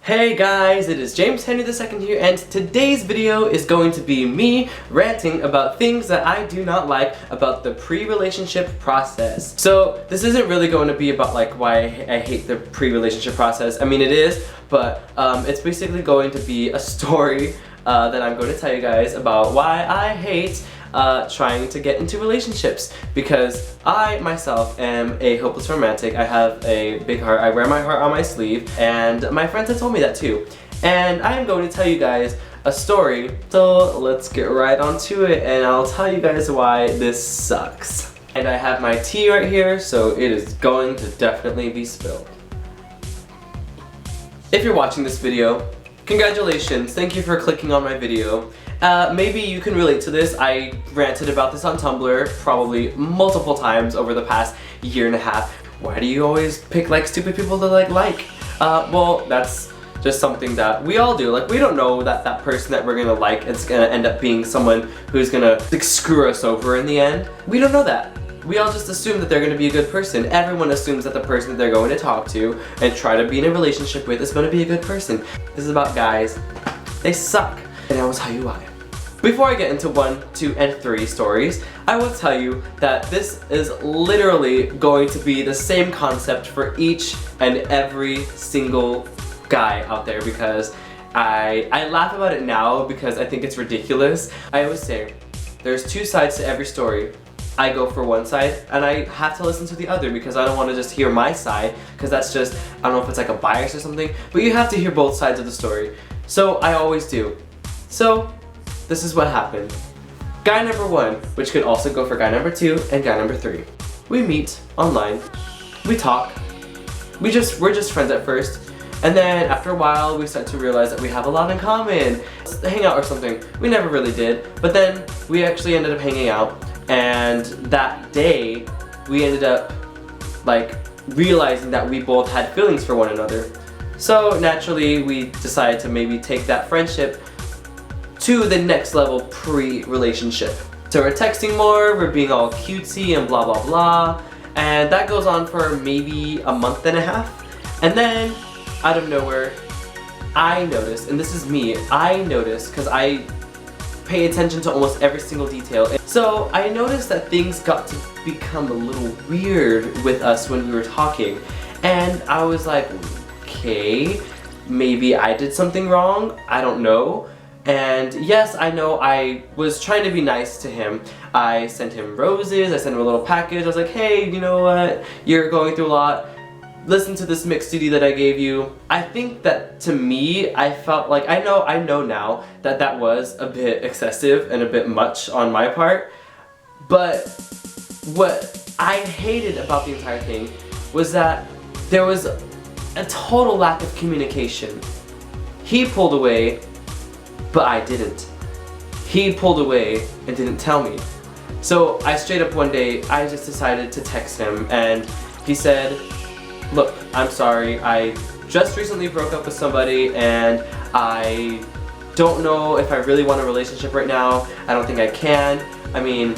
Hey guys, it is James Henry II here, and today's video is going to be me ranting about things that I do not like about the pre-relationship process. So this isn't really going to be about like why I hate the pre-relationship process. I mean it is, but it's basically going to be a story that I'm going to tell you guys about why I hate trying to get into relationships, because I myself am a hopeless romantic. I have a big heart. I wear my heart on my sleeve, and my friends have told me that too. And I am going to tell you guys a story, so let's get right onto it and I'll tell you guys why this sucks. And I have my tea right here, so it is going to definitely be spilled. If you're watching this video, congratulations, thank you for clicking on my video. Maybe you can relate to this. I ranted about this on Tumblr probably multiple times over the past year and a half. Why do you always pick like stupid people to like? Well, that's just something that we all do. Like, we don't know that that person that we're gonna like is gonna end up being someone who's gonna like screw us over in the end. We don't know that. We all just assume that they're going to be a good person. Everyone assumes that the person that they're going to talk to and try to be in a relationship with is going to be a good person. This is about guys. They suck. And I will tell you why. Before I get into 1, 2, and 3 stories, I will tell you that this is literally going to be the same concept for each and every single guy out there, because I laugh about it now because I think it's ridiculous. I always say, there's 2 sides to every story. I go for one side and I have to listen to the other because I don't want to just hear my side, because that's just, I don't know if it's like a bias or something, but you have to hear both sides of the story. So I always do. So this is what happened. Guy number 1, which could also go for guy number 2 and guy number 3. We meet online, we talk, we're just friends at first, and then after a while we start to realize that we have a lot in common. Let's hang out or something. We never really did, but then we actually ended up hanging out. And that day, we ended up like realizing that we both had feelings for one another. So naturally, we decided to maybe take that friendship to the next level pre-relationship. So we're texting more, we're being all cutesy and blah blah blah, and that goes on for maybe a month and a half. And then, out of nowhere, I noticed, and this is me, I noticed, because I pay attention to almost every single detail. So I noticed that things got to become a little weird with us when we were talking. And I was like, okay, maybe I did something wrong, I don't know. And yes, I know I was trying to be nice to him. I sent him roses, I sent him a little package. I was like, hey, you know what, you're going through a lot. Listen to this mix CD that I gave you. I think that to me, I felt like, I know now that that was a bit excessive and a bit much on my part, but what I hated about the entire thing was that there was a total lack of communication. He pulled away, but I didn't. He pulled away and didn't tell me. So I straight up one day, I just decided to text him, and he said, look, I'm sorry, I just recently broke up with somebody and I don't know if I really want a relationship right now. I don't think I can. I mean,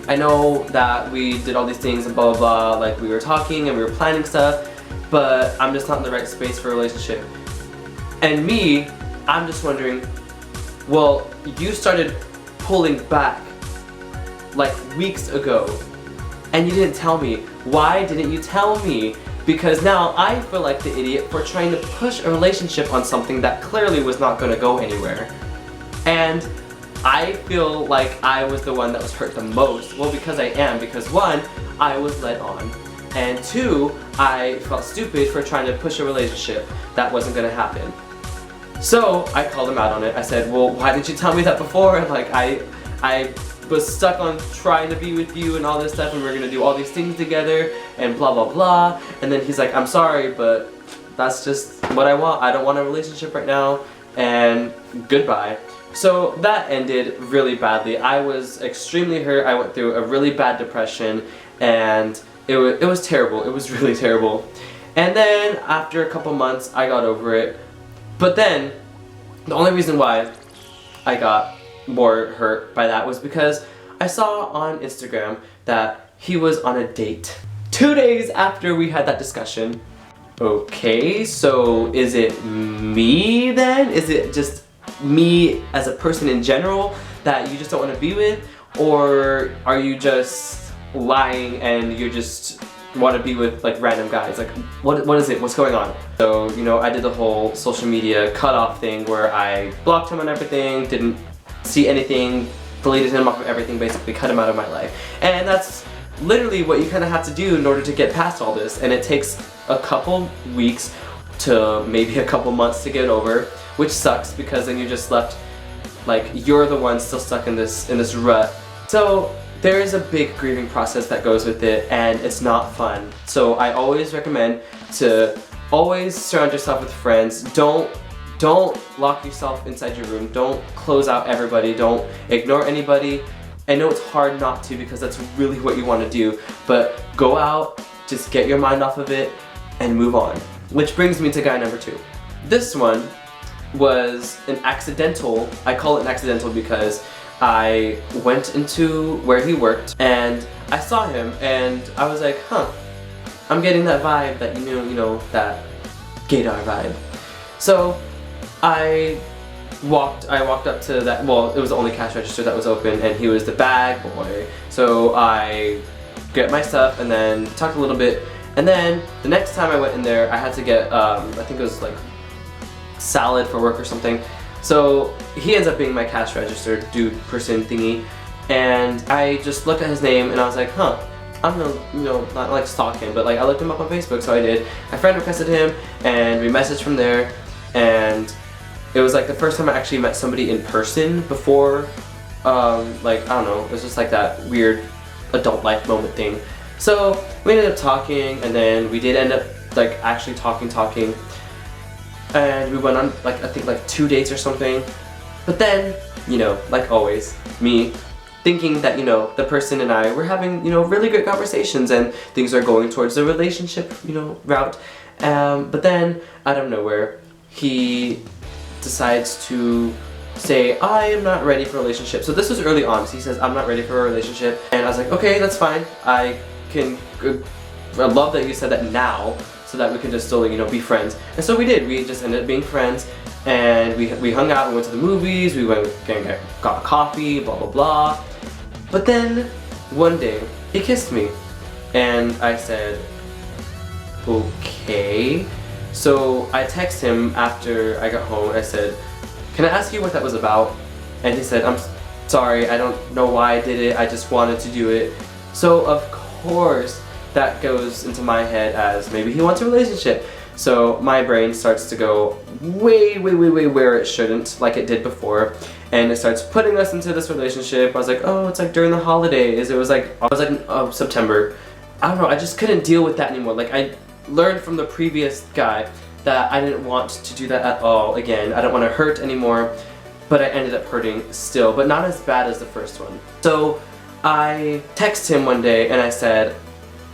I know that we did all these things and blah blah blah, like we were talking and we were planning stuff, but I'm just not in the right space for a relationship. And me, I'm just wondering, well, you started pulling back like weeks ago and you didn't tell me. Why didn't you tell me? Because now I feel like the idiot for trying to push a relationship on something that clearly was not going to go anywhere. And I feel like I was the one that was hurt the most. Well, because I am. Because 1, I was led on. And 2, I felt stupid for trying to push a relationship that wasn't going to happen. So I called him out on it. I said, well, why didn't you tell me that before? Like, I was stuck on trying to be with you and all this stuff, and we're gonna do all these things together and blah blah blah. And then he's like, I'm sorry, but that's just what I want. I don't want a relationship right now, and goodbye. So that ended really badly. I was extremely hurt. I went through a really bad depression, and it was terrible. It was really terrible. And then after a couple months, I got over it. But then the only reason why I got more hurt by that was because I saw on Instagram that he was on a date. 2 days after we had that discussion, Okay, so is it me then? Is it just me as a person in general that you just don't want to be with? Or are you just lying and you just want to be with like random guys? Like what is it? What's going on? So, you know, I did the whole social media cutoff thing where I blocked him on everything, didn't see anything, deleted him off of everything, basically cut him out of my life. And that's literally what you kind of have to do in order to get past all this, and it takes a couple weeks to maybe a couple months to get over, which sucks because then you're just left like you're the one still stuck in this rut. So there is a big grieving process that goes with it, and it's not fun. So I always recommend to always surround yourself with friends. Don't lock yourself inside your room. Don't close out everybody. Don't ignore anybody. I know it's hard not to because that's really what you want to do, but go out, just get your mind off of it, and move on. Which brings me to guy number 2. This one was an accidental, I call it an accidental because I went into where he worked and I saw him and I was like, huh, I'm getting that vibe that you know, that gaydar vibe. So I walked up to that, well, it was the only cash register that was open and he was the bag boy. So I get my stuff and then talked a little bit, and then the next time I went in there I had to get, I think it was like salad for work or something. So he ends up being my cash register dude person thingy, and I just looked at his name and I was like, huh, I'm gonna, not like stalk him, but like I looked him up on Facebook, so I did. I friend requested him and we messaged from there, and it was like the first time I actually met somebody in person before, like, I don't know, it was just like that weird adult life moment thing. So we ended up talking, and then we did end up like actually talking, and we went on like, I think like 2 dates or something. But then, you know, like always, me thinking that, you know, the person and I were having, you know, really good conversations and things are going towards the relationship, you know, route. But then, out of nowhere, he decides to say, I am not ready for a relationship. So this was early on, so he says, I'm not ready for a relationship. And I was like, okay, that's fine. I love that you said that now, so that we can just still, you know, be friends. And so we did. We just ended up being friends, and we hung out, we went to the movies, we went and got coffee, blah, blah, blah. But then, one day, he kissed me, and I said, okay. So I texted him after I got home, I said, can I ask you what that was about? And he said, I'm sorry, I don't know why I did it, I just wanted to do it. So of course, that goes into my head as maybe he wants a relationship. So my brain starts to go way where it shouldn't, like it did before. And it starts putting us into this relationship. I was like, oh, it's like during the holidays. It was like, September. I don't know, I just couldn't deal with that anymore. Like, I learned from the previous guy that I didn't want to do that at all again. I don't want to hurt anymore, but I ended up hurting still, but not as bad as the first one. So I texted him one day and I said,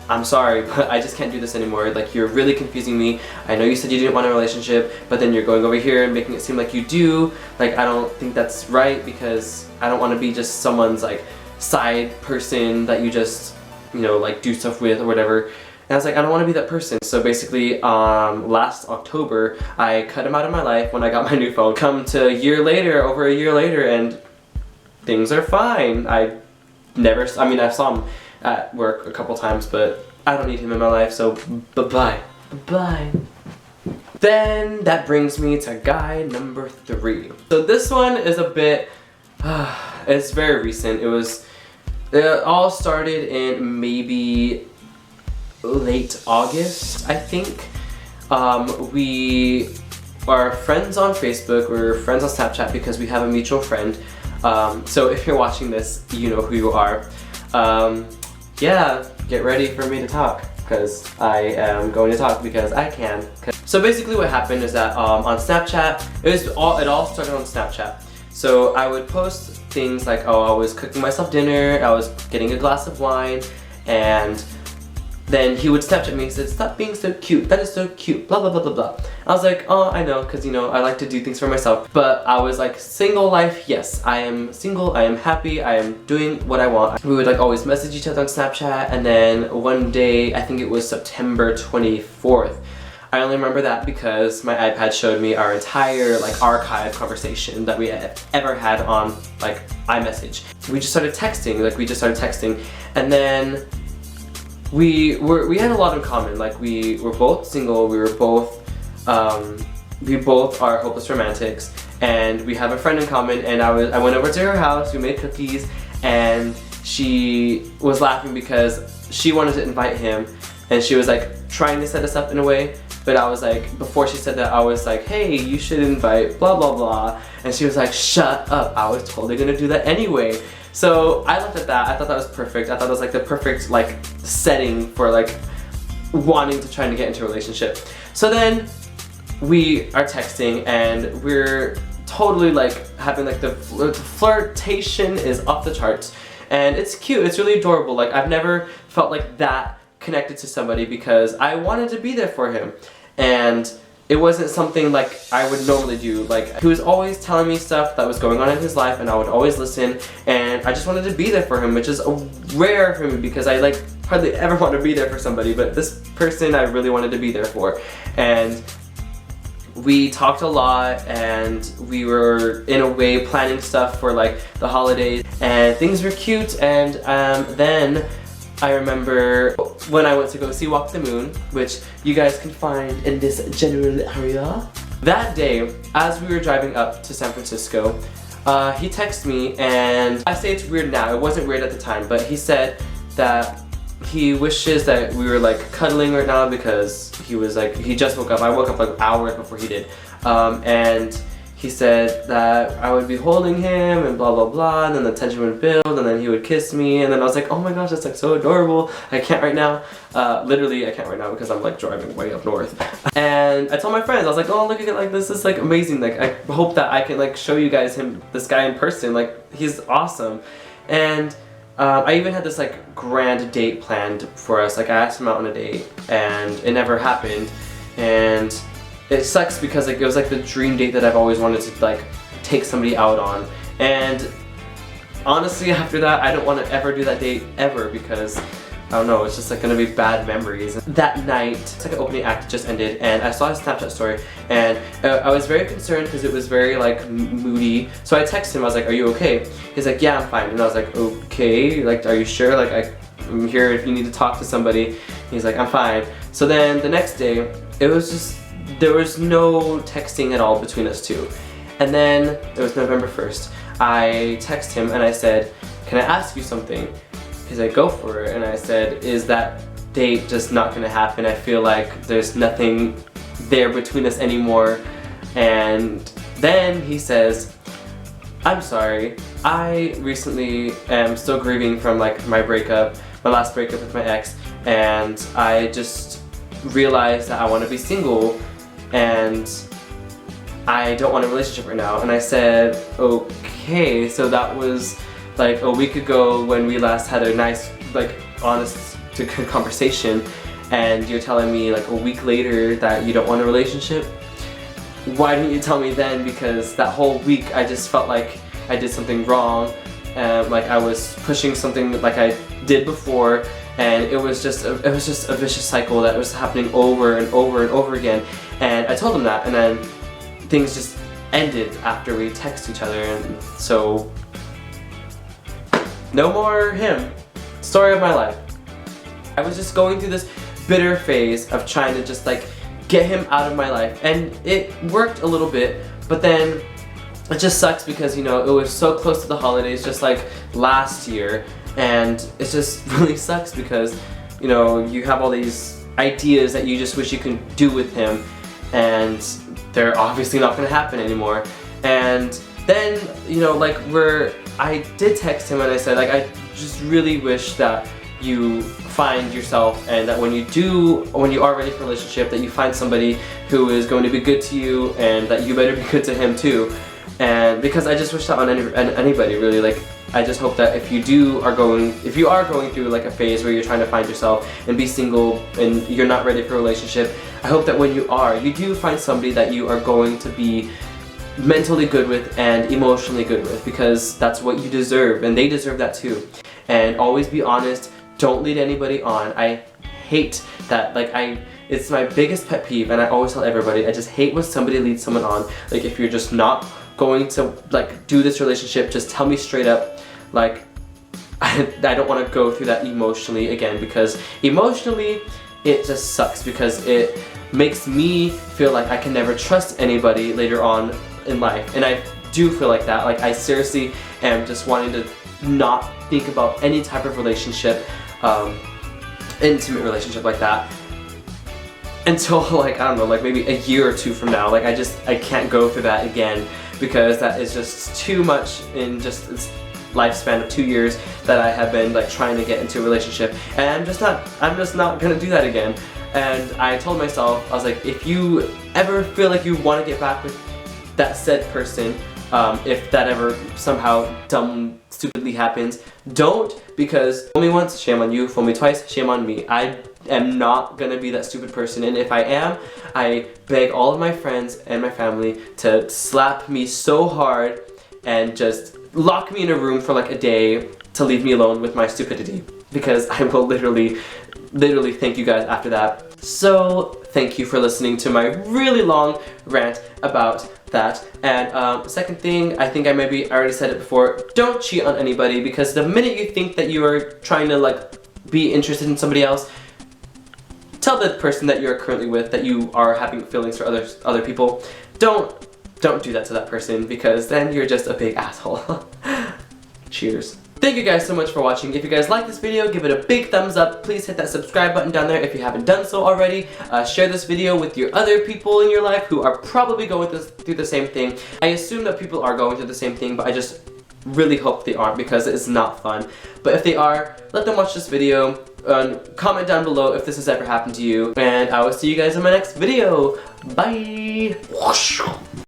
I'm sorry, but I just can't do this anymore. Like, you're really confusing me. I know you said you didn't want a relationship, but then you're going over here and making it seem like you do. Like, I don't think that's right, because I don't want to be just someone's like side person that you just, you know, like do stuff with or whatever. And I was like, I don't want to be that person. So basically, last October, I cut him out of my life when I got my new phone. Come to over a year later, and things are fine. I saw him at work a couple times, but I don't need him in my life, so bye-bye. Bye. Then that brings me to guy number 3. So this one is a bit, it's very recent. It all started in maybe late August, I think. We are friends on Facebook, we're friends on Snapchat because we have a mutual friend. So if you're watching this, you know who you are. Yeah, get ready for me to talk, because I am going to talk because I can. So basically what happened is that on Snapchat, it all started on Snapchat. So I would post things like, oh, I was cooking myself dinner, I was getting a glass of wine, and then he would Snapchat me and said, stop being so cute, that is so cute, blah blah blah blah blah. I was like, oh, I know, because, you know, I like to do things for myself. But I was like, single life, yes, I am single, I am happy, I am doing what I want. We would like always message each other on Snapchat, and then one day, I think it was September 24th, I only remember that because my iPad showed me our entire like archive conversation that we had ever had on like iMessage. We just started texting, and then we had a lot in common. Like we were both single, we both are hopeless romantics, and we have a friend in common. And I went over to her house, we made cookies, and she was laughing because she wanted to invite him, and she was like trying to set us up in a way. But I was like, before she said that, I was like, hey, you should invite blah blah blah. And she was like, shut up, I was totally gonna do that anyway. So I looked at that, I thought that was perfect. I thought it was like the perfect like setting for like wanting to try to get into a relationship. So then we are texting, and we're totally like having like the flirtation is off the charts. And it's cute, it's really adorable. Like I've never felt like that connected to somebody because I wanted to be there for him, and it wasn't something like I would normally do. Like he was always telling me stuff that was going on in his life, and I would always listen, and I just wanted to be there for him, which is rare for me because I like hardly ever want to be there for somebody, but this person I really wanted to be there for. And we talked a lot, and we were in a way planning stuff for like the holidays, and things were cute. And then I remember when I went to go see Walk the Moon, which you guys can find in this general area. That day, as we were driving up to San Francisco, he texted me, and I say it's weird now, it wasn't weird at the time, but he said that he wishes that we were like cuddling right now because he was like, he just woke up. I woke up like hours before he did. And he said that I would be holding him and blah blah blah, and then the tension would build, and then he would kiss me, and then I was like, oh my gosh, that's like so adorable. I can't right now. Literally I can't right now because I'm like driving way up north. And I told my friends, I was like, oh look at it, like this is like amazing. Like I hope that I can like show you guys this guy in person. Like he's awesome. And I even had this like grand date planned for us. Like I asked him out on a date, and it never happened. And it sucks because like it was like the dream date that I've always wanted to like take somebody out on. And honestly, after that, I don't want to ever do that date ever because I don't know, it's just like gonna be bad memories. That night, it's like an opening act just ended, and I saw his Snapchat story, and I was very concerned because it was very like moody. So I texted him, I was like, are you okay? He's like, yeah, I'm fine. And I was like, okay, like are you sure? Like I'm here if you need to talk to somebody. He's like, I'm fine. So then the next day, it was just, there was no texting at all between us two. And then it was November 1st. I texted him and I said, can I ask you something? He's like, go for it. And I said, is that date just not gonna happen? I feel like there's nothing there between us anymore. And then he says, I'm sorry, I recently am still grieving from like my last breakup with my ex, and I just realized that I want to be single and I don't want a relationship right now. And I said, okay. So that was like a week ago when we last had a nice, like, honest to good conversation, and you're telling me like a week later that you don't want a relationship? Why didn't you tell me then? Because that whole week I just felt like I did something wrong, like I was pushing something like I did before, and it was just a vicious cycle that was happening over and over and over again. And I told him that, and then things just ended after we texted each other, and so no more him. Story of my life. I was just going through this bitter phase of trying to just like get him out of my life, and it worked a little bit, but then it just sucks because, you know, it was so close to the holidays just like last year, and it just really sucks because, you know, you have all these ideas that you just wish you could do with him, and they're obviously not gonna happen anymore. And then, you know, like I did text him and I said, like, I just really wish that you find yourself, and that when you are ready for a relationship, that you find somebody who is going to be good to you, and that you better be good to him too. And because I just wish that on anybody really. Like, I just hope that if you are going through like a phase where you're trying to find yourself and be single and you're not ready for a relationship, I hope that when you do find somebody that you are going to be mentally good with and emotionally good with, because that's what you deserve, and they deserve that too. And always be honest, don't lead anybody on. I hate that, like, It's my biggest pet peeve, and I always tell everybody, I just hate when somebody leads someone on. Like, if you're just not going to like do this relationship, just tell me straight up. Like, I don't want to go through that emotionally again, because emotionally it just sucks, because it makes me feel like I can never trust anybody later on in life. And I do feel like that. Like, I seriously am just wanting to not think about any type of relationship, intimate relationship like that, until like, I don't know, like maybe a year or two from now. Like, I can't go through that again, because that is just too much in just this lifespan of 2 years that I have been like trying to get into a relationship, and I'm just not gonna do that again. And I told myself, I was like, if you ever feel like you want to get back with that said person, if that ever somehow stupidly happens, don't, because fool me once, shame on you, fool me twice, shame on me. I am not gonna be that stupid person, and if I am, I beg all of my friends and my family to slap me so hard and just lock me in a room for like a day to leave me alone with my stupidity, because I will literally thank you guys after that. So thank you for listening to my really long rant about that. And second thing, I think I maybe already said it before, don't cheat on anybody, because the minute you think that you are trying to like be interested in somebody else, tell the person that you're currently with that you are having feelings for other people. Don't do that to that person, because then you're just a big asshole. Cheers. Thank you guys so much for watching. If you guys like this video, give it a big thumbs up. Please hit that subscribe button down there if you haven't done so already. Share this video with your other people in your life who are probably going through the same thing. I assume that people are going through the same thing, but I just really hope they aren't, because it's not fun. But if they are, let them watch this video. Comment down below if this has ever happened to you. And I will see you guys in my next video. Bye!